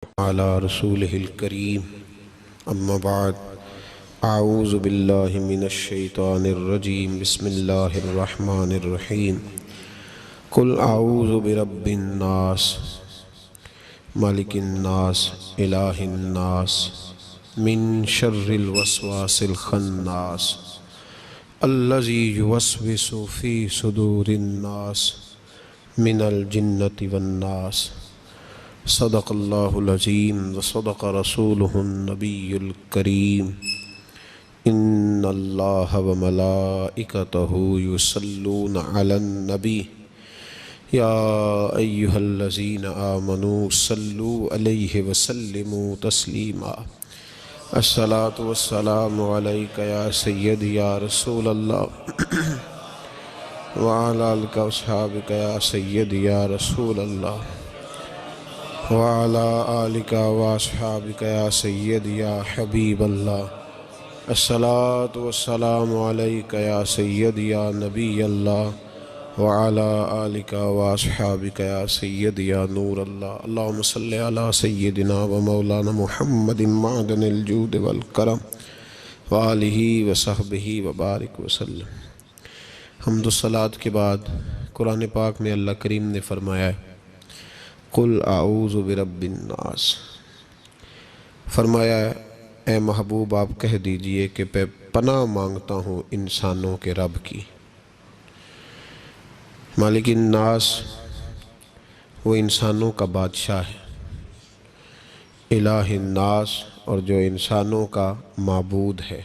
على رسوله الكريم أما بعد أعوذ بالله من الشيطان الرجيم بسم الله الرحمن الرحيم قل أعوذ برب الناس مالك الناس إله الناس من شر الوسواس الخناس الذي يوسوس في صدور الناس من الجنة والناس صدق اللہ العظیم وصدق رسولہ النبی الکریم ان اللہ وملائکتہ یصلون علی النبی یا ایہا الذین آمنوا صلوا علیہ وسلموا تسلیما الصلاة والسلام علیک یا سیدی یا رسول اللہ وعلی آلک واصحابک یا سیدی یا رسول اللہ وعلى آلك وأصحابك يا سيد يا حبيب الله الصلاة والسلام عليك يا سيد يا نبي الله وعلى آلك وأصحابك يا سيد يا نور الله اللهم صل على سيدنا ومولانا محمد معدن الجود والكرم وآله وصحبه وبارك وسلم۔ حمد و صلاة کے بعد قرآن پاک میں اللہ کریم نے فرمایا ہے قل اعوذ برب الناس، فرمایا اے محبوب آپ کہہ دیجئے کہ میں پناہ مانگتا ہوں انسانوں کے رب کی۔ مالک الناس وہ انسانوں کا بادشاہ ہے، الہ الناس اور جو انسانوں کا معبود ہے،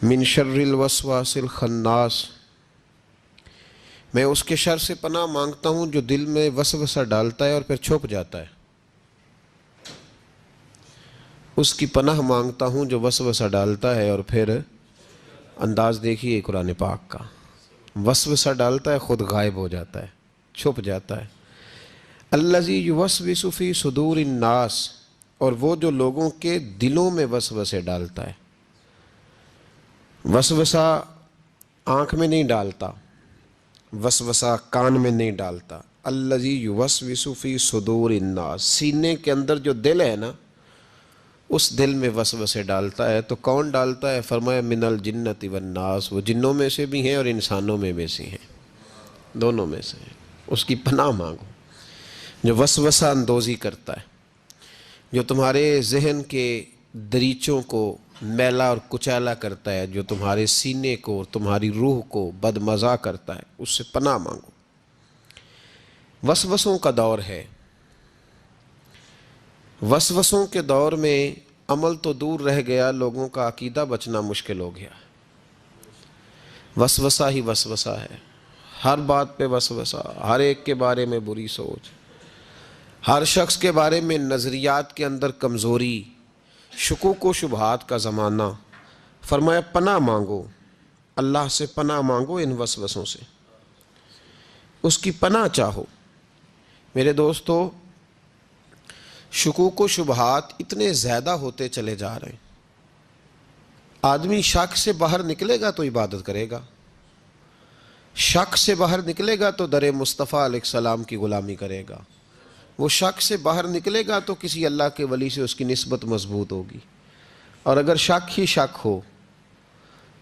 من شر الوسواس الخناس میں اس کے شر سے پناہ مانگتا ہوں جو دل میں وسوسہ ڈالتا ہے اور پھر چھپ جاتا ہے۔ اس کی پناہ مانگتا ہوں جو وسوسہ ڈالتا ہے اور پھر انداز دیکھیے قرآن پاک کا، وسوسہ ڈالتا ہے خود غائب ہو جاتا ہے، چھپ جاتا ہے۔ الذی یوسوس فی صدور الناس، اور وہ جو لوگوں کے دلوں میں وسوسے ڈالتا ہے۔ وسوسہ آنکھ میں نہیں ڈالتا، وسوسہ کان میں نہیں ڈالتا۔ الذی یوسوس فی صدور الناس، سینے کے اندر جو دل ہے نا اس دل میں وسوسے ڈالتا ہے۔ تو کون ڈالتا ہے؟ فرمایا من الجنۃ والناس، وہ جنوں میں سے بھی ہیں اور انسانوں میں بھی سے ہیں، دونوں میں سے ہیں۔ اس کی پناہ مانگو جو وسوسہ اندوزی کرتا ہے، جو تمہارے ذہن کے دریچوں کو میلا اور کچیلا کرتا ہے، جو تمہارے سینے کو تمہاری روح کو بدمزہ کرتا ہے، اس سے پناہ مانگو۔ وسوسوں کا دور ہے، وسوسوں کے دور میں عمل تو دور رہ گیا، لوگوں کا عقیدہ بچنا مشکل ہو گیا۔ وسوسہ ہی وسوسہ ہے، ہر بات پہ وسوسہ، ہر ایک کے بارے میں بری سوچ، ہر شخص کے بارے میں نظریات کے اندر کمزوری، شکوک و شبہات کا زمانہ۔ فرمایا پناہ مانگو، اللہ سے پناہ مانگو ان وسوسوں سے، اس کی پناہ چاہو۔ میرے دوستو، شکوک و شبہات اتنے زیادہ ہوتے چلے جا رہے ہیں۔ آدمی شک سے باہر نکلے گا تو عبادت کرے گا، شک سے باہر نکلے گا تو در مصطفیٰ علیہ السلام کی غلامی کرے گا، وہ شک سے باہر نکلے گا تو کسی اللہ کے ولی سے اس کی نسبت مضبوط ہوگی۔ اور اگر شک ہی شک ہو،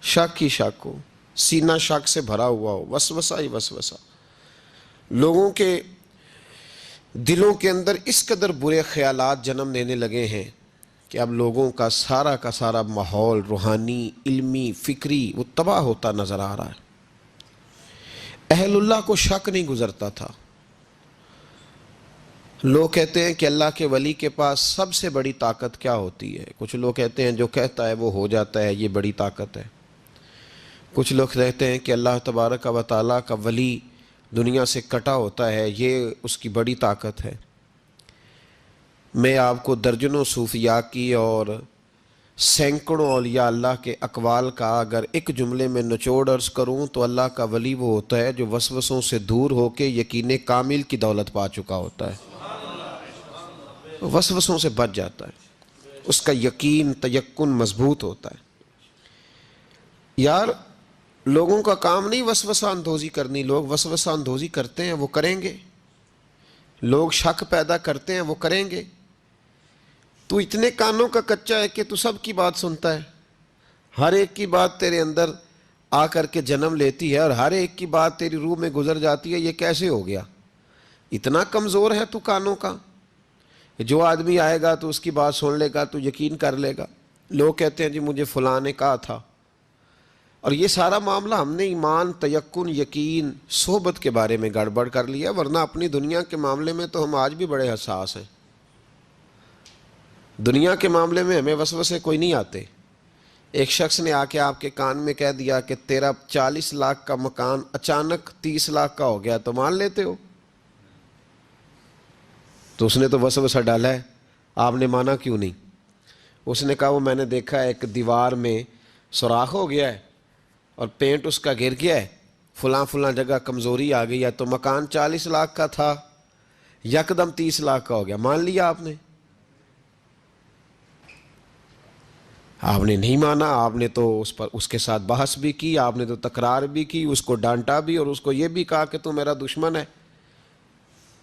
شک ہی شک ہو، سینہ شک سے بھرا ہوا ہو، وسوسہ ہی وسوسہ، لوگوں کے دلوں کے اندر اس قدر برے خیالات جنم لینے لگے ہیں کہ اب لوگوں کا سارا ماحول روحانی، علمی، فکری وہ تباہ ہوتا نظر آ رہا ہے۔ اہل اللہ کو شک نہیں گزرتا تھا۔ لوگ کہتے ہیں کہ اللہ کے ولی کے پاس سب سے بڑی طاقت کیا ہوتی ہے؟ کچھ لوگ کہتے ہیں جو کہتا ہے وہ ہو جاتا ہے، یہ بڑی طاقت ہے۔ کچھ لوگ کہتے ہیں کہ اللہ تبارک و تعالیٰ کا ولی دنیا سے کٹا ہوتا ہے، یہ اس کی بڑی طاقت ہے۔ میں آپ کو درجنوں صوفیاء کی اور سینکڑوں اولیاء اللہ کے اقوال کا اگر ایک جملے میں نچوڑ عرض کروں تو اللہ کا ولی وہ ہوتا ہے جو وسوسوں سے دور ہو کے یقین کامل کی دولت پا چکا ہوتا ہے، وسوسوں سے بچ جاتا ہے، اس کا یقین تیقن مضبوط ہوتا ہے۔ یار لوگوں کا کام نہیں وسوسہ اندوزی کرنی، لوگ وسوسہ اندوزی کرتے ہیں وہ کریں گے، لوگ شک پیدا کرتے ہیں وہ کریں گے، تو اتنے کانوں کا کچا ہے کہ تو سب کی بات سنتا ہے، ہر ایک کی بات تیرے اندر آ کر کے جنم لیتی ہے اور ہر ایک کی بات تیری روح میں گزر جاتی ہے. یہ کیسے ہو گیا؟ اتنا کمزور ہے تو کانوں کا. جو آدمی آئے گا تو اس کی بات سن لے گا تو یقین کر لے گا. لوگ کہتے ہیں جی مجھے فلاں نے کہا تھا، اور یہ سارا معاملہ ہم نے ایمان، تیقن، یقین، صحبت کے بارے میں گڑبڑ کر لیا، ورنہ اپنی دنیا کے معاملے میں تو ہم آج بھی بڑے حساس ہیں. دنیا کے معاملے میں ہمیں وسوسے کوئی نہیں آتے. ایک شخص نے آ کے آپ کے کان میں کہہ دیا کہ تیرا 40 لاکھ کا مکان اچانک 30 لاکھ کا ہو گیا، تو مان لیتے ہو؟ تو اس نے تو وسوسہ ڈالا ہے، آپ نے مانا کیوں نہیں؟ اس نے کہا وہ میں نے دیکھا ہے ایک دیوار میں سوراخ ہو گیا ہے اور پینٹ اس کا گر گیا ہے، فلاں فلاں جگہ کمزوری آ گئی ہے، تو مکان 40 لاکھ کا تھا یکدم 30 لاکھ کا ہو گیا. مان لیا آپ نے؟ آپ نے نہیں مانا. آپ نے تو اس کے ساتھ بحث بھی کی، آپ نے تو تکرار بھی کی، اس کو ڈانٹا بھی اور اس کو یہ بھی کہا کہ تو میرا دشمن ہے،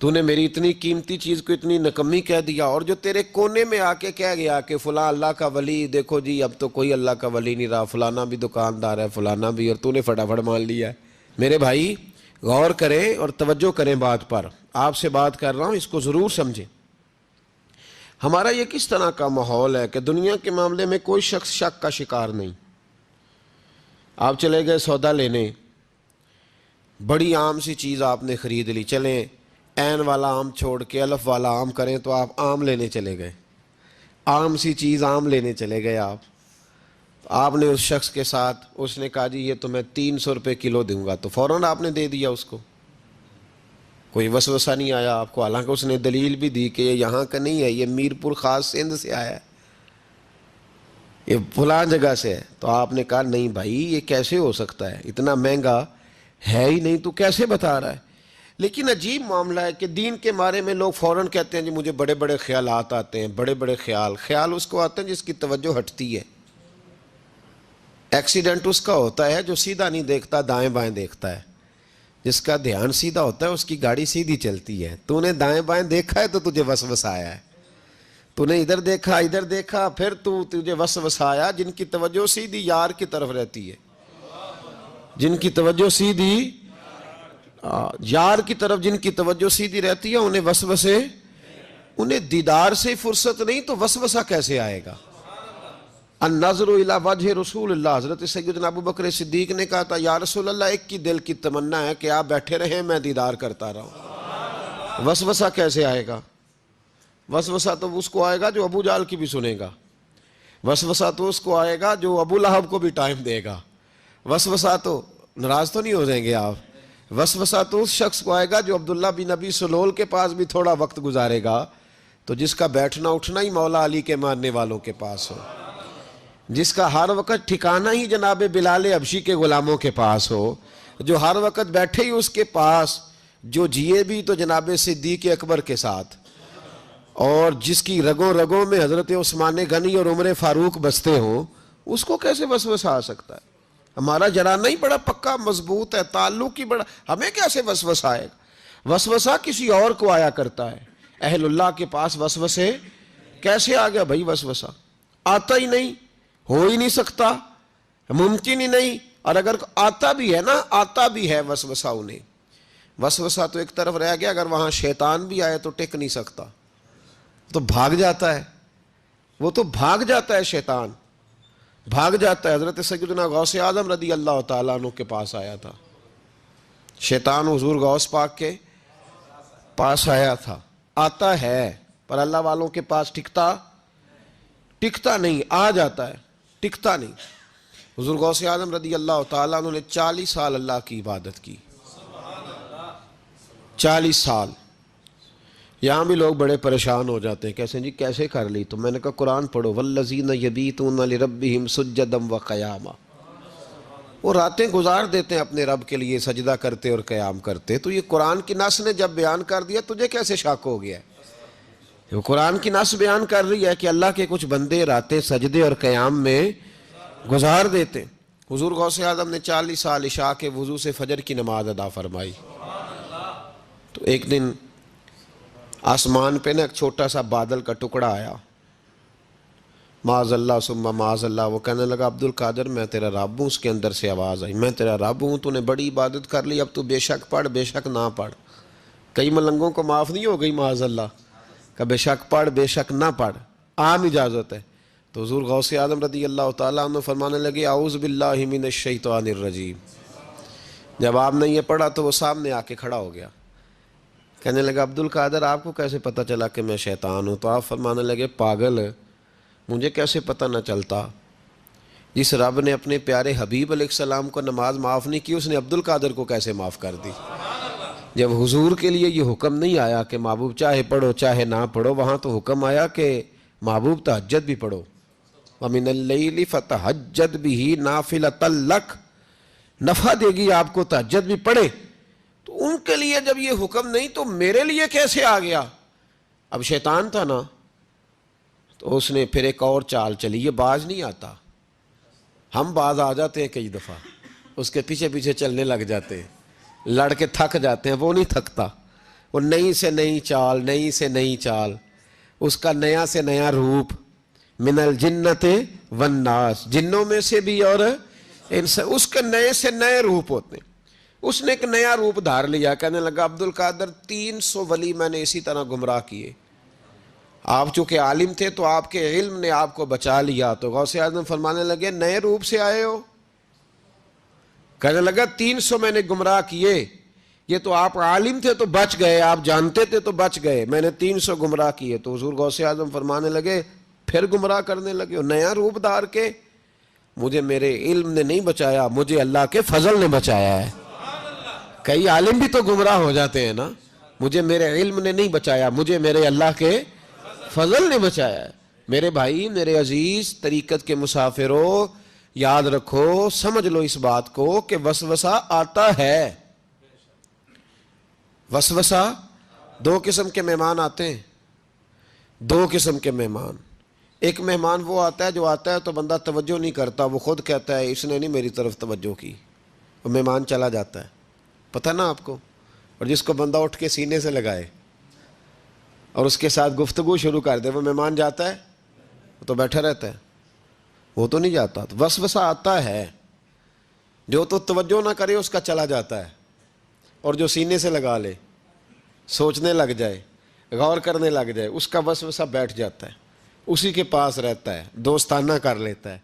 تو نے میری اتنی قیمتی چیز کو اتنی نکمی کہہ دیا. اور جو تیرے کونے میں آ کے کہہ گیا کہ فلاں اللہ کا ولی، دیکھو جی اب تو کوئی اللہ کا ولی نہیں رہا، فلانا بھی دکاندار ہے، فلانا بھی، اور تو نے فٹافٹ مان لیا ہے. میرے بھائی غور کریں اور توجہ کریں بات پر. آپ سے بات کر رہا ہوں، اس کو ضرور سمجھیں. ہمارا یہ کس طرح کا ماحول ہے کہ دنیا کے معاملے میں کوئی شخص شک کا شکار نہیں. آپ چلے گئے سودا لینے، بڑی عام سی چیز آپ نے خرید لی، چلیں عین والا آم چھوڑ کے الف والا آم کریں تو آپ آم لینے چلے گئے، عام سی چیز آم لینے چلے گئے. آپ نے اس شخص کے ساتھ، اس نے کہا جی یہ تو میں 300 روپے کلو دوں گا، تو فوراً آپ نے دے دیا اس کو، کوئی وسوسہ نہیں آیا آپ کو. حالانکہ اس نے دلیل بھی دی کہ یہ یہاں کا نہیں ہے، یہ میرپور خاص سندھ سے آیا ہے، یہ فلاں جگہ سے ہے. تو آپ نے کہا نہیں بھائی یہ کیسے ہو سکتا ہے، اتنا مہنگا ہے ہی نہیں، تو کیسے بتا رہا ہے. لیکن عجیب معاملہ ہے کہ دین کے بارے میں لوگ فوراً کہتے ہیں جی مجھے بڑے بڑے خیالات آتے ہیں، بڑے بڑے خیال اس کو آتے ہیں جس کی توجہ ہٹتی ہے. ایکسیڈنٹ اس کا ہوتا ہے جو سیدھا نہیں دیکھتا، دائیں بائیں دیکھتا ہے. جس کا دھیان سیدھا ہوتا ہے اس کی گاڑی سیدھی چلتی ہے. تو نے دائیں بائیں دیکھا ہے تو تجھے وسوسہ آیا ہے، تو نے ادھر دیکھا پھر تجھے وسوسہ آیا. جن کی توجہ سیدھی یار کی طرف رہتی ہے، جن کی توجہ سیدھی یار کی طرف، جن کی توجہ سیدھی رہتی ہے، انہیں وسوسے، انہیں دیدار سے فرصت نہیں تو وسوسہ کیسے آئے گا. النظر الی وجہ رسول اللہ، حضرت سیدنا ابو بکر صدیق نے کہا تھا یا رسول اللہ ایک کی دل کی تمنا ہے کہ آپ بیٹھے رہیں میں دیدار کرتا رہوں. وسوسہ کیسے آئے گا؟ وسوسہ تو اس کو آئے گا جو ابو جال کی بھی سنے گا، وسوسہ تو اس کو آئے گا جو ابو لہب کو بھی ٹائم دے گا. وسوسہ تو، ناراض تو نہیں ہو جائیں گے آپ، وسوسہ تو اس شخص کو آئے گا جو عبداللہ بن ابی سلول کے پاس بھی تھوڑا وقت گزارے گا، تو جس کا بیٹھنا اٹھنا ہی مولا علی کے ماننے والوں کے پاس ہو، جس کا ہر وقت ٹھکانہ ہی جناب بلال حبشی کے غلاموں کے پاس ہو، جو ہر وقت بیٹھے ہی اس کے پاس، جو جیے بھی تو جناب صدیق اکبر کے ساتھ، اور جس کی رگوں رگوں میں حضرت عثمان غنی اور عمر فاروق بستے ہوں، اس کو کیسے وسوسہ آ سکتا ہے؟ ہمارا جرانہ ہی بڑا پکا مضبوط ہے، تعلق ہی بڑا، ہمیں کیسے وسوسہ آئے گا؟ وسوسہ کسی اور کو آیا کرتا ہے. اہل اللہ کے پاس وسوسے کیسے آ گیا بھائی؟ وسوسہ آتا ہی نہیں، ہو ہی نہیں سکتا، ممکن ہی نہیں. اور اگر آتا بھی ہے نا، آتا بھی ہے وسوسہ انہیں، وسوسہ تو ایک طرف رہ گیا، اگر وہاں شیطان بھی آئے تو ٹک نہیں سکتا، تو بھاگ جاتا ہے، وہ تو بھاگ جاتا ہے، شیطان بھاگ جاتا ہے. حضرت سیدنا غوث اعظم رضی اللہ تعالیٰ عنہ کے پاس آیا تھا شیطان، حضور غوث پاک کے پاس آیا تھا. آتا ہے پر اللہ والوں کے پاس ٹکتا نہیں، آ جاتا ہے، ٹکتا نہیں. حضور غوث اعظم رضی اللہ تعالیٰ عنہ نے 40 سال اللہ کی عبادت کی، 40 سال. یہاں بھی لوگ بڑے پریشان ہو جاتے ہیں، کیسے جی کیسے کر لی؟ تو میں نے کہا قرآن پڑھو، والذین یبیتون لربہم سجدا وقیاما، وہ راتیں گزار دیتے ہیں اپنے رب کے لیے سجدہ کرتے اور قیام کرتے. تو یہ قرآن کی نص نے جب بیان کر دیا، تجھے کیسے شک ہو گیا؟ وہ قرآن کی نص بیان کر رہی ہے کہ اللہ کے کچھ بندے راتیں سجدے اور قیام میں گزار دیتے. حضور غوث اعظم نے 40 سال عشاء کے وضو سے فجر کی نماز ادا فرمائی. تو ایک دن آسمان پہ نا ایک چھوٹا سا بادل کا ٹکڑا آیا، معاذ اللہ ثم معاذ اللہ. وہ کہنے لگا عبد القادر میں تیرا رب ہوں. اس کے اندر سے آواز آئی میں تیرا رب ہوں, تو نے بڑی عبادت کر لی, اب تو بے شک پڑھ بے شک نہ پڑھ. کئی ملنگوں کو معاف نہیں ہو گئی معاذ اللہ کہ بے شک پڑھ بے شک نہ پڑھ, عام اجازت ہے. تو حضور غوث اعظم رضی اللہ تعالیٰ عنہ فرمانے لگے اعوذ باللہ من الشیطان الرجیم. جب آپ نے یہ پڑھا تو وہ سامنے آ کے کھڑا ہو گیا, کہنے لگا عبد القادر آپ کو کیسے پتہ چلا کہ میں شیطان ہوں؟ تو آپ فرمانے لگے پاگل, مجھے کیسے پتہ نہ چلتا؟ جس رب نے اپنے پیارے حبیب علیہ السلام کو نماز معاف نہیں کی, اس نے عبد القادر کو کیسے معاف کر دی؟ جب حضور کے لیے یہ حکم نہیں آیا کہ محبوب چاہے پڑھو چاہے نہ پڑھو, وہاں تو حکم آیا کہ محبوب تہجد بھی پڑھو. وَمِنَ اللَّيْلِ فَتَہَجَّدْ بِهِ نَافِلَةً لَكَ, نفع دے گی آپ کو, تہجد بھی پڑھے. تو ان کے لیے جب یہ حکم نہیں تو میرے لیے کیسے آ گیا؟ اب شیطان تھا نا, تو اس نے پھر ایک اور چال چلی. یہ باز نہیں آتا, ہم باز آ جاتے ہیں کئی دفعہ, اس کے پیچھے پیچھے چلنے لگ جاتے ہیں, لڑ کے تھک جاتے ہیں. وہ نہیں تھکتا, وہ نئی سے نئی چال, نئی سے نئی چال, اس کا نیا سے نیا روپ. من الجنت والناس, جنوں میں سے بھی اور انسان, اس کے نئے سے نئے روپ ہوتے ہیں. اس نے ایک نیا روپ دھار لیا, کہنے لگا عبد القادر 300 ولی میں نے اسی طرح گمراہ کیے. آپ چونکہ عالم تھے تو آپ کے علم نے آپ کو بچا لیا. تو غوث اعظم فرمانے لگے نئے روپ سے آئے ہو؟ کہنے لگا 300 میں نے گمراہ کیے, یہ تو آپ عالم تھے تو بچ گئے, آپ جانتے تھے تو بچ گئے, میں نے 300 گمراہ کیے. تو حضور غوث اعظم فرمانے لگے پھر گمراہ کرنے لگے ہو نیا روپ دھار کے؟ مجھے میرے علم نے نہیں بچایا, مجھے اللہ کے فضل نے بچایا ہے. کئی عالم بھی تو گمراہ ہو جاتے ہیں نا, مجھے میرے علم نے نہیں بچایا, مجھے میرے اللہ کے فضل نے بچایا ہے. میرے بھائی, میرے عزیز طریقت کے مسافروں, یاد رکھو, سمجھ لو اس بات کو کہ وسوسہ آتا ہے. وسوسہ, 2 قسم کے مہمان آتے ہیں, 2 قسم کے مہمان. ایک مہمان وہ آتا ہے جو آتا ہے تو بندہ توجہ نہیں کرتا, وہ خود کہتا ہے اس نے نہیں میری طرف توجہ کی, وہ مہمان چلا جاتا ہے, پتہ نا آپ کو. اور جس کو بندہ اٹھ کے سینے سے لگائے اور اس کے ساتھ گفتگو شروع کر دے, وہ مہمان جاتا ہے؟ وہ تو بیٹھا رہتا ہے, وہ تو نہیں جاتا. تو وسوسہ آتا ہے, جو تو توجہ نہ کرے اس کا چلا جاتا ہے, اور جو سینے سے لگا لے, سوچنے لگ جائے, غور کرنے لگ جائے, اس کا وسوسہ بیٹھ جاتا ہے, اسی کے پاس رہتا ہے, دوستانہ کر لیتا ہے.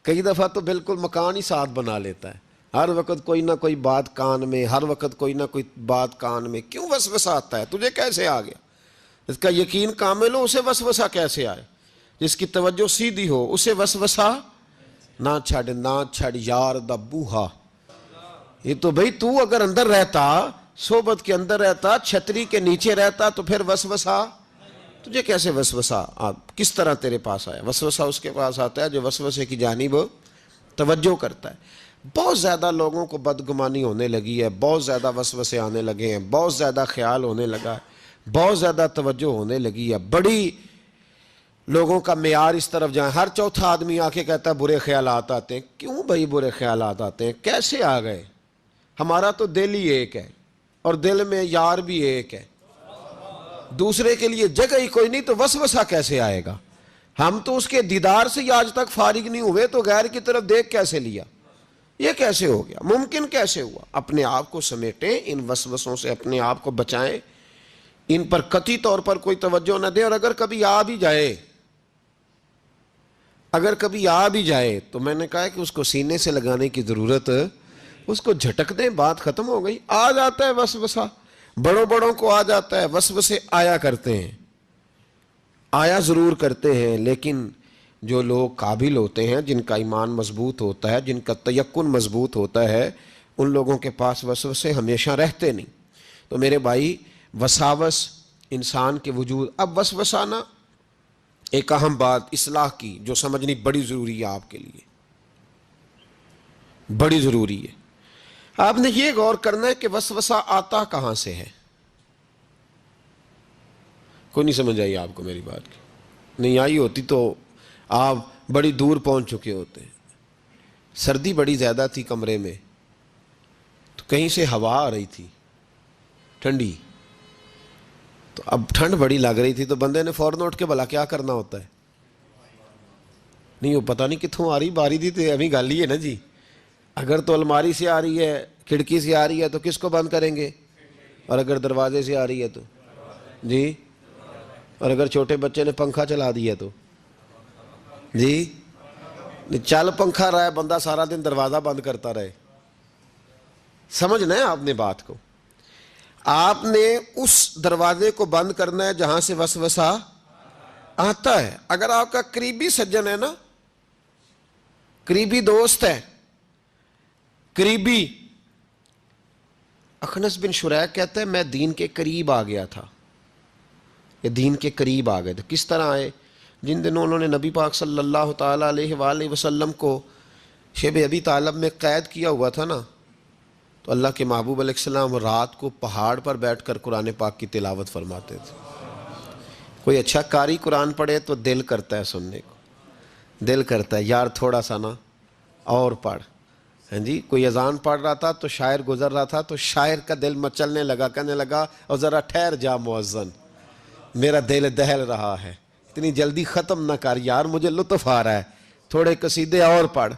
کئی دفعہ تو بالکل مکان ہی ساتھ بنا لیتا ہے, ہر وقت کوئی نہ کوئی بات کان میں, ہر وقت کوئی نہ کوئی بات کان میں. کیوں وسوسہ آتا ہے؟ تجھے کیسے آ گیا؟ اس کا یقین کامل ہو, اسے وسوسہ کیسے آئے؟ جس کی توجہ سیدھی ہو اسے وسوسہ نہ چھڑ یار دا بوہا. یہ تو بھئی تو اگر اندر رہتا, صحبت کے اندر رہتا, چھتری کے نیچے رہتا, تو پھر وسوسہ تجھے کیسے وسوسہ کس طرح تیرے پاس آیا؟ وسوسہ اس کے پاس آتا ہے جو وسوسے کی جانب توجہ کرتا ہے. بہت زیادہ لوگوں کو بدگمانی ہونے لگی ہے, بہت زیادہ وسوسے آنے لگے ہیں, بہت زیادہ خیال ہونے لگا ہے, بہت زیادہ توجہ ہونے لگی ہے. بڑی لوگوں کا معیار اس طرف جائیں, ہر چوتھا آدمی آ کے کہتا ہے برے خیالات آتے ہیں. کیوں بھائی برے خیالات آتے ہیں؟ کیسے آ گئے؟ ہمارا تو دل ہی ایک ہے, اور دل میں یار بھی ایک ہے, دوسرے کے لیے جگہ ہی کوئی نہیں, تو وسوسہ کیسے آئے گا؟ ہم تو اس کے دیدار سے ہی آج تک فارغ نہیں ہوئے, تو غیر کی طرف دیکھ کیسے لیا؟ یہ کیسے ہو گیا؟ ممکن کیسے ہوا؟ اپنے آپ کو سمیٹیں, ان وسوسوں سے اپنے آپ کو بچائیں, ان پر قطعی طور پر کوئی توجہ نہ دیں. اور اگر کبھی آ بھی جائے تو میں نے کہا کہ اس کو سینے سے لگانے کی ضرورت, اس کو جھٹک دیں, بات ختم ہو گئی. آ جاتا ہے وسوسہ, بڑوں کو آ جاتا ہے, وسوسے آیا کرتے ہیں, آیا ضرور کرتے ہیں. لیکن جو لوگ قابل ہوتے ہیں, جن کا ایمان مضبوط ہوتا ہے, جن کا تیقن مضبوط ہوتا ہے, ان لوگوں کے پاس وسوسے ہمیشہ رہتے نہیں. تو میرے بھائی, وساوس انسان کے وجود. اب وسوسہ نا ایک اہم بات اصلاح کی جو سمجھنی بڑی ضروری ہے, آپ کے لیے بڑی ضروری ہے. آپ نے یہ غور کرنا ہے کہ وسوسہ آتا کہاں سے ہے. کوئی نہیں سمجھ آئی آپ کو میری بات کی؟ نہیں آئی ہوتی تو آپ بڑی دور پہنچ چکے ہوتے. سردی بڑی زیادہ تھی کمرے میں, تو کہیں سے ہوا آ رہی تھی ٹھنڈی, تو اب ٹھنڈ بڑی لگ رہی تھی, تو بندے نے فوراً اٹھ کے بھلا کیا کرنا ہوتا ہے, نہیں وہ پتہ نہیں کتوں آ رہی باری دی تو ابھی گل ہی ہے نا جی. اگر تو الماری سے آ رہی ہے, کھڑکی سے آ رہی ہے تو کس کو بند کریں گے؟ اور اگر دروازے سے آ رہی ہے تو جی, اور اگر چھوٹے بچے نے پنکھا چلا دیا تو جی, چل پنکھا رہا ہے بندہ سارا دن دروازہ بند کرتا رہے. سمجھنا ہے آپ نے بات کو. آپ نے اس دروازے کو بند کرنا ہے جہاں سے وسوسہ آتا ہے. اگر آپ کا قریبی سجن ہے نا, قریبی دوست ہے, قریبی, اخنس بن شریح کہتا ہے میں دین کے قریب آ گیا تھا, یہ دین کے قریب آ گئے تھے. کس طرح آئے؟ جن دنوں انہوں نے نبی پاک صلی اللہ تعالیٰ علیہ وآلہ وسلم کو شیب ابی طالب میں قید کیا ہوا تھا نا, تو اللہ کے محبوب علیہ السلام رات کو پہاڑ پر بیٹھ کر قرآن پاک کی تلاوت فرماتے تھے. کوئی اچھا قاری قرآن پڑھے تو دل کرتا ہے سننے کو, دل کرتا ہے یار تھوڑا سا نا اور پڑھ. ہاں جی, کوئی اذان پڑھ رہا تھا تو شاعر گزر رہا تھا تو شاعر کا دل مچلنے لگا, کہنے لگا اور ذرا ٹھہر جا مؤذن, میرا دل دہل رہا ہے, اتنی جلدی ختم نہ کر یار, مجھے لطف آ رہا ہے, تھوڑے قصیدے اور پڑھ.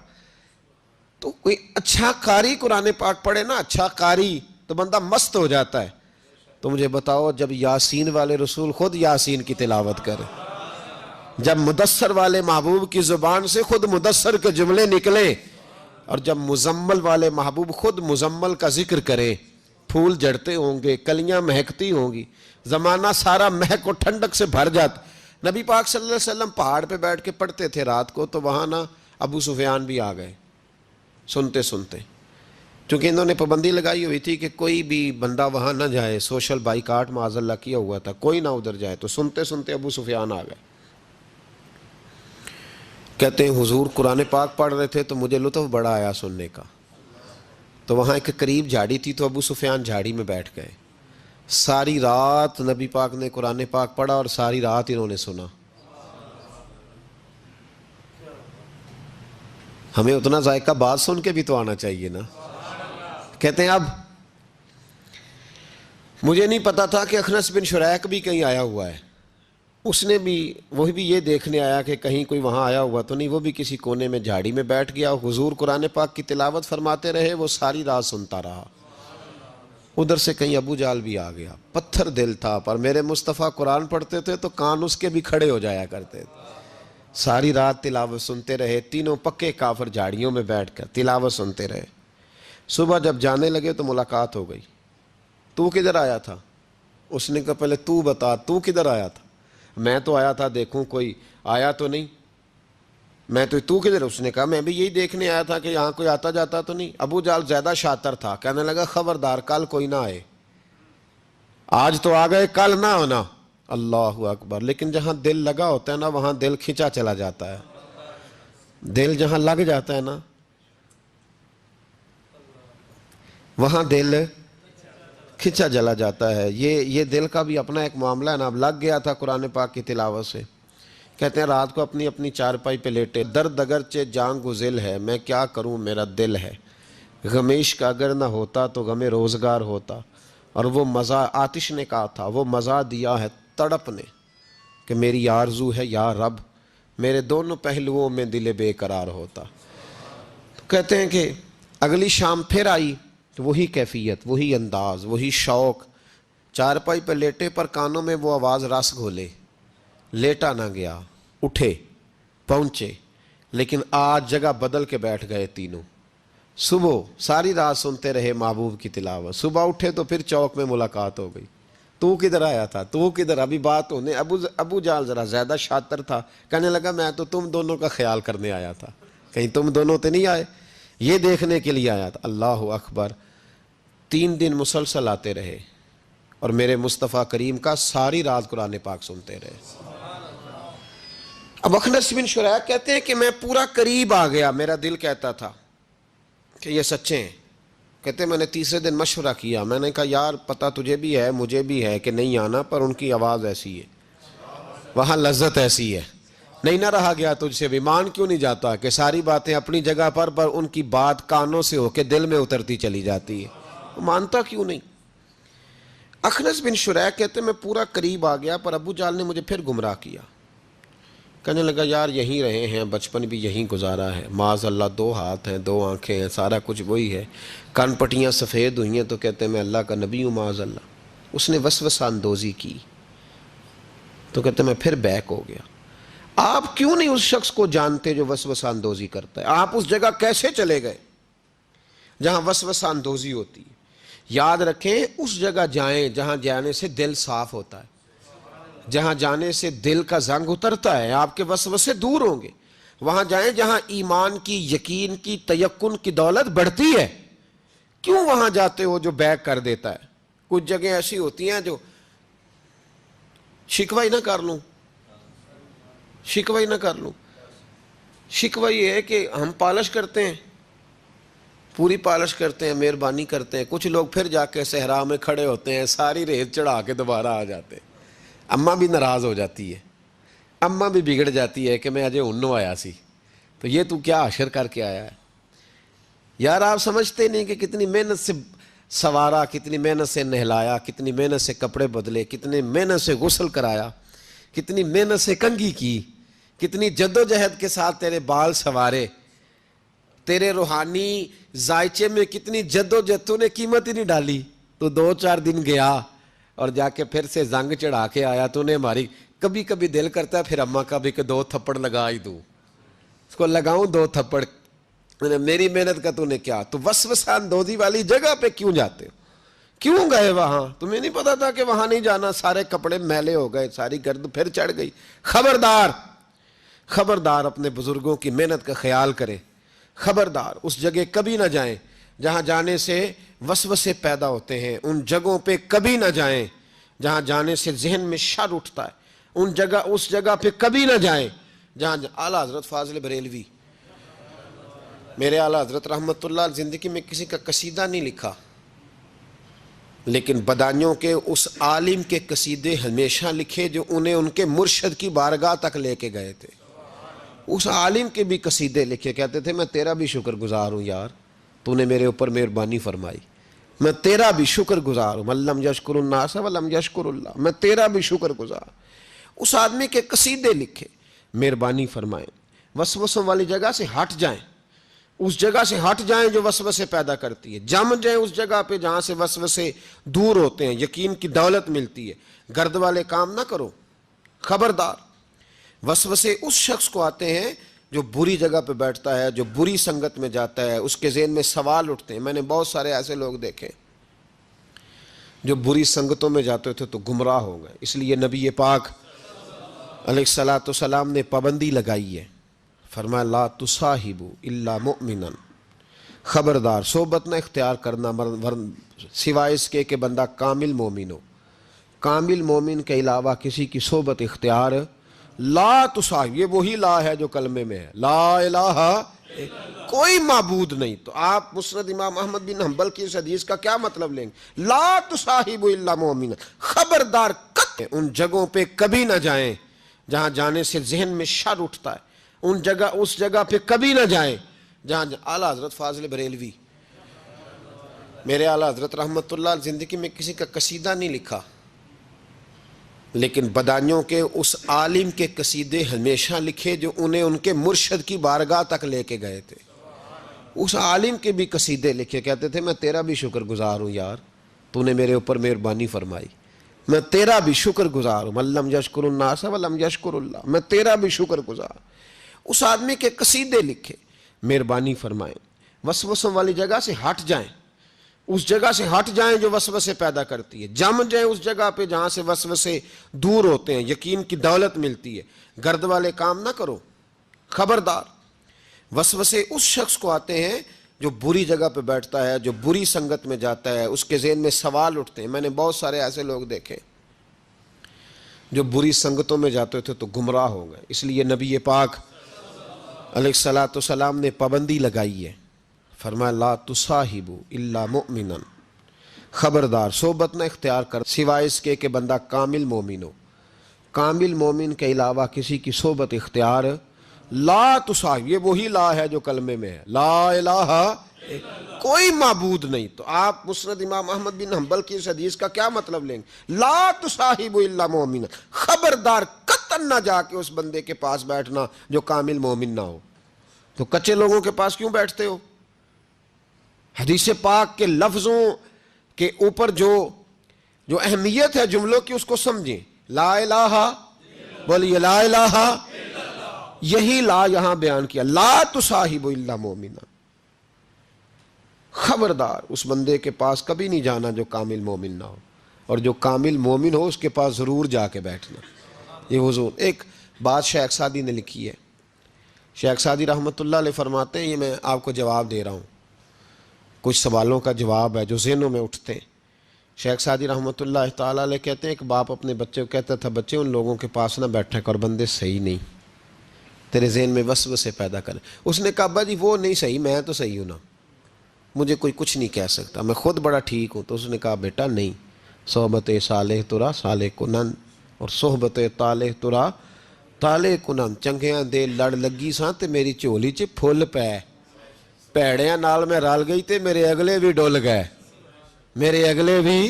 تو کوئی اچھا قاری قرآن پاک پڑھے نا, اچھا قاری, تو بندہ مست ہو جاتا ہے. تو مجھے بتاؤ جب یاسین والے رسول خود یاسین کی تلاوت کرے, جب مدثر والے محبوب کی زبان سے خود مدثر کے جملے نکلے, اور جب مزمل والے محبوب خود مزمل کا ذکر کرے, پھول جڑتے ہوں گے, کلیاں مہکتی ہوں گی, زمانہ سارا مہک و ٹھنڈک سے بھر جاتا. نبی پاک صلی اللہ علیہ وسلم پہاڑ پہ بیٹھ کے پڑھتے تھے رات کو, تو وہاں نا ابو سفیان بھی آ گئے سنتے سنتے, چونکہ انہوں نے پابندی لگائی ہوئی تھی کہ کوئی بھی بندہ وہاں نہ جائے, سوشل بائیکاٹ معاذ اللہ کیا ہوا تھا, کوئی نہ ادھر جائے. تو سنتے سنتے ابو سفیان آ گئے. کہتے ہیں حضور قرآن پاک پڑھ رہے تھے تو مجھے لطف بڑا آیا سننے کا. تو وہاں ایک قریب جھاڑی تھی تو ابو سفیان جھاڑی میں بیٹھ گئے. ساری رات نبی پاک نے قرآن پاک پڑھا اور ساری رات انہوں نے سنا. ہمیں اتنا ذائقہ بات سن کے بھی تو آنا چاہیے نا. کہتے ہیں اب مجھے نہیں پتا تھا کہ اخنس بن شریح بھی کہیں آیا ہوا ہے. اس نے بھی, وہی بھی یہ دیکھنے آیا کہ کہیں کوئی وہاں آیا ہوا تو نہیں, وہ بھی کسی کونے میں جھاڑی میں بیٹھ گیا. حضور قرآن پاک کی تلاوت فرماتے رہے, وہ ساری رات سنتا رہا. ادھر سے کہیں ابو جال بھی آ گیا, پتھر دل تھا, پر میرے مصطفیٰ قرآن پڑھتے تھے تو کان اس کے بھی کھڑے ہو جایا کرتے تھے. ساری رات تلاوت سنتے رہے, تینوں پکے کافر جھاڑیوں میں بیٹھ کر تلاوت سنتے رہے. صبح جب جانے لگے تو ملاقات ہو گئی. تو کدھر آیا تھا؟ اس نے کہا پہلے تو بتا, تو کدھر آیا تھا؟ میں تو آیا تھا دیکھوں کوئی آیا تو نہیں. میں تو کدھر؟ اس نے کہا میں بھی یہی دیکھنے آیا تھا کہ یہاں کوئی آتا جاتا تو نہیں. ابو جال زیادہ شاطر تھا, کہنے لگا خبردار کل کوئی نہ آئے, آج تو آ گئے کل نہ ہونا. اللہ اکبر. لیکن جہاں دل لگا ہوتا ہے نا وہاں دل کھینچا چلا جاتا ہے. دل جہاں لگ جاتا ہے نا وہاں دل کھینچا چلا جاتا ہے. یہ دل کا بھی اپنا ایک معاملہ ہے نا. اب لگ گیا تھا قرآن پاک کی تلاوت سے. کہتے ہیں رات کو اپنی اپنی چارپائی پہ لیٹے, درد اگرچہ جان گزل ہے, میں کیا کروں میرا دل ہے, غمیش کا اگر نہ ہوتا تو غم روزگار ہوتا. اور وہ مزہ آتش نے کہا تھا, وہ مزہ دیا ہے تڑپ نے کہ میری آرزو ہے یا رب میرے دونوں پہلوؤں میں دل بے قرار ہوتا. تو کہتے ہیں کہ اگلی شام پھر آئی تو وہی کیفیت, وہی انداز, وہی شوق. چارپائی پہ لیٹے پر کانوں میں وہ آواز رس گھولے. لیٹا نہ گیا, اٹھے پہنچے, لیکن آج جگہ بدل کے بیٹھ گئے تینوں. صبح ساری رات سنتے رہے محبوب کی تلاوت, صبح اٹھے تو پھر چوک میں ملاقات ہو گئی. تو کدھر آیا تھا, تو کدھر؟ ابھی بات ہونے. ابو جال ذرا زیادہ شاطر تھا, کہنے لگا میں تو تم دونوں کا خیال کرنے آیا تھا, کہیں تم دونوں تو نہیں آئے, یہ دیکھنے کے لیے آیا تھا. اللہ اکبر. 3 دن مسلسل آتے رہے اور میرے مصطفیٰ کریم کا ساری رات قرآن پاک سنتے رہے. اب اخنس بن شریح کہتے ہیں کہ میں پورا قریب آ گیا, میرا دل کہتا تھا کہ یہ سچے ہیں. کہتے ہیں میں نے تیسرے دن مشورہ کیا, میں نے کہا یار پتہ تجھے بھی ہے مجھے بھی ہے کہ نہیں آنا, پر ان کی آواز ایسی ہے, وہاں لذت ایسی ہے, نہیں نہ رہا گیا تجھ سے بھی. مان کیوں نہیں جاتا کہ ساری باتیں اپنی جگہ پر ان کی بات کانوں سے ہو کے دل میں اترتی چلی جاتی ہے, مانتا کیوں نہیں. اخنس بن شریح کہتے ہیں میں پورا قریب آ گیا, پر ابو جال نے مجھے پھر گمراہ کیا. کہنے لگا یار یہیں رہے ہیں، بچپن بھی یہیں گزارا ہے، معاذ اللہ 2 ہاتھ ہیں 2 آنکھیں ہیں، سارا کچھ وہی ہے، کان پٹیاں سفید ہوئی ہیں تو کہتے ہیں میں اللہ کا نبی ہوں معاذ اللہ۔ اس نے وسوسہ اندوزی کی تو کہتے ہیں میں پھر بیک ہو گیا۔ آپ کیوں نہیں اس شخص کو جانتے جو وسوسہ اندوزی کرتا ہے؟ آپ اس جگہ کیسے چلے گئے جہاں وسوسہ اندوزی ہوتی ہے؟ یاد رکھیں اس جگہ جائیں جہاں جانے سے دل صاف ہوتا ہے، جہاں جانے سے دل کا زنگ اترتا ہے، آپ کے وسوسے دور ہوں گے۔ وہاں جائیں جہاں ایمان کی، یقین کی، تیقن کی دولت بڑھتی ہے۔ کیوں وہاں جاتے ہو جو بیک کر دیتا ہے؟ کچھ جگہیں ایسی ہوتی ہیں جو شکوہ ہی نہ کر لوں، شکوہ ہی نہ کر لوں۔ شکوہ یہ ہے کہ ہم پالش کرتے ہیں، پوری پالش کرتے ہیں، مہربانی کرتے ہیں، کچھ لوگ پھر جا کے صحرا میں کھڑے ہوتے ہیں، ساری ریت چڑھا کے دوبارہ آ جاتے ہیں۔ اماں بھی ناراض ہو جاتی ہے، اماں بھی بگڑ جاتی ہے کہ میں اجے انہوں آیا سی تو یہ تو کیا حشر کر کے آیا ہے۔ یار آپ سمجھتے نہیں کہ کتنی محنت سے سوارا، کتنی محنت سے نہلایا، کتنی محنت سے کپڑے بدلے، کتنی محنت سے غسل کرایا، کتنی محنت سے کنگھی کی، کتنی جد و جہد کے ساتھ تیرے بال سنوارے، تیرے روحانی ذائچے میں کتنی جد و جہد، تو نے قیمت ہی نہیں ڈالی۔ تو 2-4 دن گیا اور جا کے پھر سے زنگ چڑھا کے آیا، تو نے ہماری کبھی کبھی دل کرتا ہے پھر اماں کا بھی کہ 2 تھپڑ لگا ہی دوں، اس کو لگاؤں 2 تھپڑ، میری محنت کا تو نے کیا۔ تو وسوسہ اندوزی والی جگہ پہ کیوں جاتے ہو؟ کیوں گئے وہاں؟ تمہیں نہیں پتا تھا کہ وہاں نہیں جانا؟ سارے کپڑے میلے ہو گئے، ساری گرد پھر چڑھ گئی۔ خبردار، خبردار اپنے بزرگوں کی محنت کا خیال کرے، خبردار اس جگہ کبھی نہ جائیں جہاں جانے سے وسوسے پیدا ہوتے ہیں، ان جگہوں پہ کبھی نہ جائیں جہاں جانے سے ذہن میں شر اٹھتا ہے، اس جگہ پہ کبھی نہ جائیں جہاں اعلیٰ حضرت فاضل بریلوی، میرے اعلیٰ حضرت رحمت اللہ زندگی میں کسی کا قصیدہ نہیں لکھا، لیکن بدانیوں کے اس عالم کے قصیدے ہمیشہ لکھے جو انہیں ان کے مرشد کی بارگاہ تک لے کے گئے تھے۔ اس عالم کے بھی قصیدے لکھے، کہتے تھے میں تیرا بھی شکر گزار ہوں یار، تو نے میرے اوپر مہربانی فرمائی، میں تیرا بھی شکر گزار ہوں، من لم یشکر الناس ولم یشکر اللہ، میں تیرا بھی شکر گزار۔ اس آدمی کے قصیدے لکھے، مہربانی فرمائیں، وسوسوں والی جگہ سے ہٹ جائیں، اس جگہ سے ہٹ جائیں جو وسوسے پیدا کرتی ہے، جم جائیں اس جگہ پہ جہاں سے وسوسے دور ہوتے ہیں، یقین کی دولت ملتی ہے۔ گرد والے کام نہ کرو، خبردار۔ وسوسے اس شخص کو آتے ہیں جو بری جگہ پہ بیٹھتا ہے، جو بری سنگت میں جاتا ہے، اس کے ذہن میں سوال اٹھتے ہیں۔ میں نے بہت سارے ایسے لوگ دیکھے جو بری سنگتوں میں جاتے تھے تو گمراہ ہو گئے، اس لیے نبی پاک علیہ الصلوۃ والسلام نے پابندی لگائی ہے، فرمایا لا تصاحبوا الا مؤمنا، خبردار صحبت نہ اختیار کرنا سوائے اس کے کہ بندہ کامل مومن ہو، کامل مومن کے علاوہ کسی کی صحبت اختیار لا تصاحب، یہ وہی لا ہے جو کلمے میں ہے، لا الہ کوئی معبود نہیں۔ تو آپ مسند امام احمد بن حنبل کی اس حدیث کا کیا مطلب لیں گے؟ لا تصاحبوا الا مؤمنا، خبردار ان جگہوں پہ کبھی نہ جائیں جہاں جانے سے ذہن میں شر اٹھتا ہے، اس جگہ پہ کبھی نہ جائیں جہاں اعلیٰ حضرت فاضل بریلوی، میرے اعلیٰ حضرت رحمت اللہ زندگی میں کسی کا قصیدہ نہیں لکھا، لیکن بدانیوں کے اس عالم کے قصیدے ہمیشہ لکھے جو انہیں ان کے مرشد کی بارگاہ تک لے کے گئے تھے۔ اس عالم کے بھی قصیدے لکھے، کہتے تھے میں تیرا بھی شکر گزار ہوں یار، تو نے میرے اوپر مہربانی فرمائی، میں تیرا بھی شکر گزار ہوں، من لم یشکر الناس ولم یشکر اللہ، میں تیرا بھی شکر گزار۔ اس آدمی کے قصیدے لکھے، مہربانی فرمائیں، وسوسوں والی جگہ سے ہٹ جائیں، اس جگہ سے ہٹ جائیں جو وسوسے پیدا کرتی ہے، جم جائیں اس جگہ پہ جہاں سے وسوسے دور ہوتے ہیں، یقین کی دولت ملتی ہے۔ گرد والے کام نہ کرو، خبردار۔ وسوسے اس شخص کو آتے ہیں جو بری جگہ پہ بیٹھتا ہے، جو بری سنگت میں جاتا ہے، اس کے ذہن میں سوال اٹھتے ہیں۔ میں نے بہت سارے ایسے لوگ دیکھے جو بری سنگتوں میں جاتے تھے تو گمراہ ہو گئے، اس لیے نبی پاک علیہ الصلوۃ والسلام نے پابندی لگائی ہے، فرمایا لا تصاحبوا الا مؤمنا، خبردار صحبت نہ اختیار کر سوائے اس کے کہ بندہ کامل مومن ہو، کامل مومن کے علاوہ کسی کی صحبت اختیار لا تصاحب، یہ وہی لا ہے جو کلمے میں ہے، لا الہ کوئی معبود نہیں۔ تو آپ مسند امام احمد بن حنبل کی اس حدیث کا کیا مطلب لیں گے؟ لا تصاحبوا الا مؤمنا، خبردار قطعاً نہ جا کے اس بندے کے پاس بیٹھنا جو کامل مومن نہ ہو. تو کچے لوگوں کے پاس کیوں بیٹھتے ہو؟ حدیث پاک کے لفظوں کے اوپر جو اہمیت ہے جملوں کی اس کو سمجھیں. لا الہ، بولیے لا الہ. یہی لا یہاں بیان کیا، لا تصاحب الا مومنا. خبردار اس بندے کے پاس کبھی نہیں جانا جو کامل مومن نہ ہو، اور جو کامل مومن ہو اس کے پاس ضرور جا کے بیٹھنا. یہ حضور ایک بات شیخ سعدی نے لکھی ہے. شیخ سعدی رحمۃ اللہ علیہ فرماتے ہیں، یہ میں آپ کو جواب دے رہا ہوں، کچھ سوالوں کا جواب ہے جو ذہنوں میں اٹھتے ہیں. شیخ سعدی رحمۃ اللہ تعالیٰ علیہ کہتے ہیں ایک باپ اپنے بچے کو کہتا تھا، بچے ان لوگوں کے پاس نہ بیٹھا کر، بندے صحیح نہیں، تیرے ذہن میں وسوسے پیدا کریں. اس نے کہا ابا جی وہ نہیں صحیح، میں تو صحیح ہوں نا، مجھے کوئی کچھ نہیں کہہ سکتا، میں خود بڑا ٹھیک ہوں. تو اس نے کہا بیٹا نہیں، صحبت صالح ترا صالح کنن، اور صحبت طالح ترا طالح کنن. چنگیاں دے لڑ لگی ساں تے میری چولی چ پھل پے، پیڑیاں نال میں رل گئی تے میرے اگلے بھی ڈول گئے، میرے اگلے بھی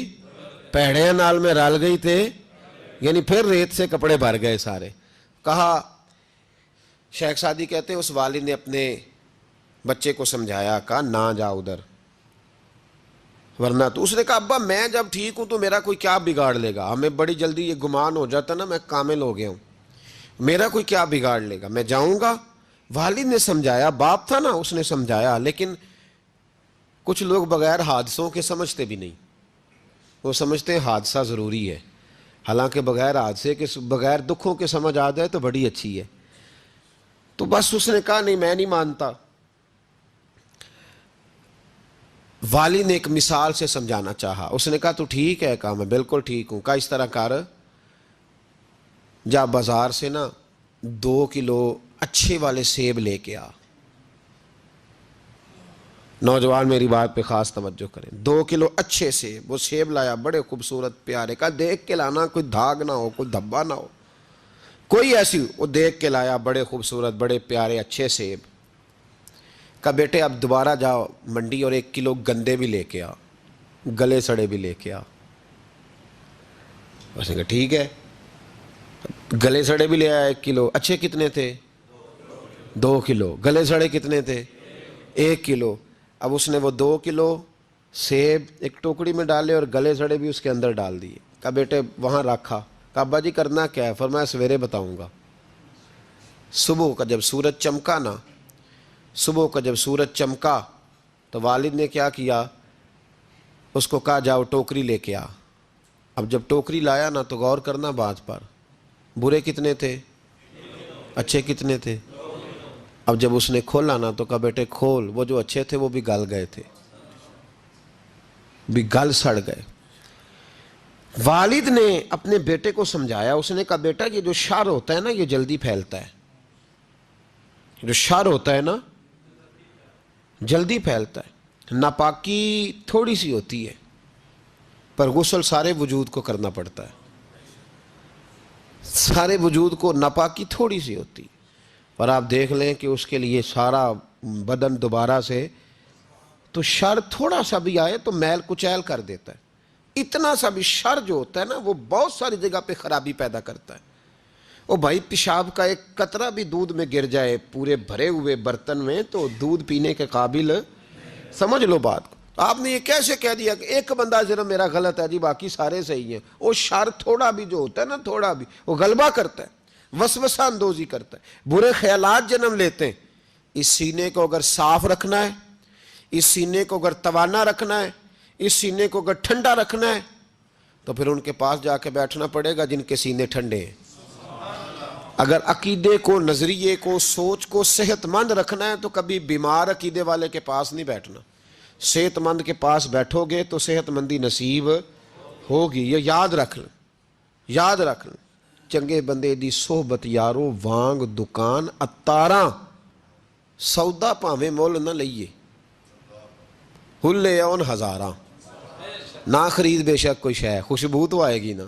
پیڑیاں نال میں رل گئی تے، یعنی پھر ریت سے کپڑے بھر گئے سارے. کہا شیخ سعدی کہتے ہیں اس والد نے اپنے بچے کو سمجھایا، کہا نہ جا ادھر ورنہ تو. اس نے کہا ابا میں جب ٹھیک ہوں تو میرا کوئی کیا بگاڑ لے گا؟ ہمیں بڑی جلدی یہ گمان ہو جاتا نا میں کامل ہو گیا ہوں، میرا کوئی کیا بگاڑ لے گا، میں جاؤں گا. والد نے سمجھایا، باپ تھا نا، اس نے سمجھایا. لیکن کچھ لوگ بغیر حادثوں کے سمجھتے بھی نہیں، وہ سمجھتے ہیں حادثہ ضروری ہے، حالانکہ بغیر حادثے کے، بغیر دکھوں کے سمجھ آ جائے تو بڑی اچھی ہے. تو بس اس نے کہا نہیں میں نہیں مانتا. والد نے ایک مثال سے سمجھانا چاہا. اس نے کہا تو ٹھیک ہے، کہا میں بالکل ٹھیک ہوں. کہا اس طرح کر، جا بازار سے نا 2 کلو اچھے والے سیب لے کے آ. نوجوان میری بات پہ خاص توجہ کریں. 2 کلو اچھے سیب. وہ سیب لایا بڑے خوبصورت پیارے. کہا دیکھ کے لانا، کوئی دھاگ نہ ہو، کوئی دھبا نہ ہو، کوئی ایسی. وہ دیکھ کے لایا بڑے خوبصورت بڑے پیارے اچھے سیب. کہا بیٹے اب دوبارہ جاؤ منڈی اور 1 کلو گندے بھی لے کے آ، گلے سڑے بھی لے کے آ. اس نے کہا ٹھیک ہے. گلے سڑے بھی لے آیا 1 کلو. اچھے کتنے تھے؟ 2 کلو. گلے سڑے کتنے تھے؟ 1 کلو. اب اس نے وہ 2 کلو سیب ایک ٹوکری میں ڈالے اور گلے سڑے بھی اس کے اندر ڈال دیے. کہا بیٹے وہاں رکھا. کہا ابا جی کرنا کیا ہے؟ فرمایا سویرے بتاؤں گا. صبح کا جب سورج چمکا نا، صبح کا جب سورج چمکا تو والد نے کیا کیا، اس کو کہا جاؤ ٹوکری لے کے آ. اب جب ٹوکری لایا نا تو غور کرنا بات پر، برے کتنے تھے، اچھے کتنے تھے. اب جب اس نے کھولا نا تو کہا بیٹے کھول. وہ جو اچھے تھے وہ بھی گل گئے تھے، بھی گل سڑ گئے. والد نے اپنے بیٹے کو سمجھایا. اس نے کہا بیٹا یہ جو شر ہوتا ہے نا یہ جلدی پھیلتا ہے، جو شر ہوتا ہے نا جلدی پھیلتا ہے. ناپاکی تھوڑی سی ہوتی ہے پر غسل سارے وجود کو کرنا پڑتا ہے. سارے وجود کو ناپاکی تھوڑی سی ہوتی ہے پر آپ دیکھ لیں کہ اس کے لیے سارا بدن دوبارہ سے. تو شر تھوڑا سا بھی آئے تو میل کچیل کر دیتا ہے. اتنا سا بھی شر جو ہوتا ہے نا وہ بہت ساری جگہ پہ خرابی پیدا کرتا ہے. او بھائی پیشاب کا ایک قطرہ بھی دودھ میں گر جائے پورے بھرے ہوئے برتن میں تو دودھ پینے کے قابل، سمجھ لو بات کو. آپ نے یہ کیسے کہہ دیا کہ ایک بندہ ذرا میرا غلط ہے جی باقی سارے صحیح ہیں؟ وہ شر تھوڑا بھی جو ہوتا ہے نا، تھوڑا بھی وہ غلبہ کرتا ہے، وسوسہ اندوزی کرتا ہے، برے خیالات جنم لیتے ہیں. اس سینے کو اگر صاف رکھنا ہے، اس سینے کو اگر توانا رکھنا ہے، اس سینے کو اگر ٹھنڈا رکھنا ہے تو پھر ان کے پاس جا کے بیٹھنا پڑے گا جن کے سینے ٹھنڈے ہیں. اگر عقیدے کو، نظریے کو، سوچ کو صحت مند رکھنا ہے تو کبھی بیمار عقیدے والے کے پاس نہیں بیٹھنا. صحت مند کے پاس بیٹھو گے تو صحت مندی نصیب ہوگی. یہ یاد رکھ لیں، یاد رکھ لیں. چنگے بندے دی صحبت یارو وانگ دکان اتاراں، سودا پاویں مول نہ لئیے، ہلے اون ہزاراں. نہ خرید بے شک کوئی شے، خوشبو تو آئے گی نا.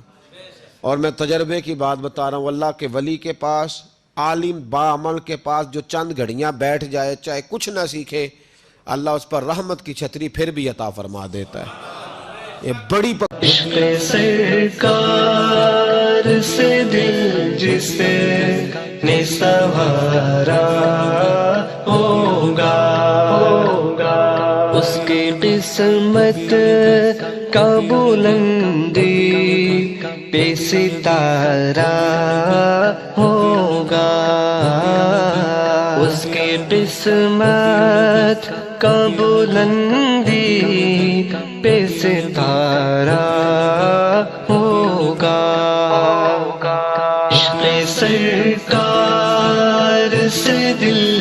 اور میں تجربے کی بات بتا رہا ہوں، اللہ کے ولی کے پاس، عالم باعمل کے پاس جو چند گھڑیاں بیٹھ جائے چاہے کچھ نہ سیکھے، اللہ اس پر رحمت کی چھتری پھر بھی عطا فرما دیتا ہے. یہ بڑی عشق سرکار سے دل جس نے سنوارا ہوگا اس کی قسمت کا بلندی پہ ستارہ ہوگا اس کی قسمت کا بلندی پہ ستارہ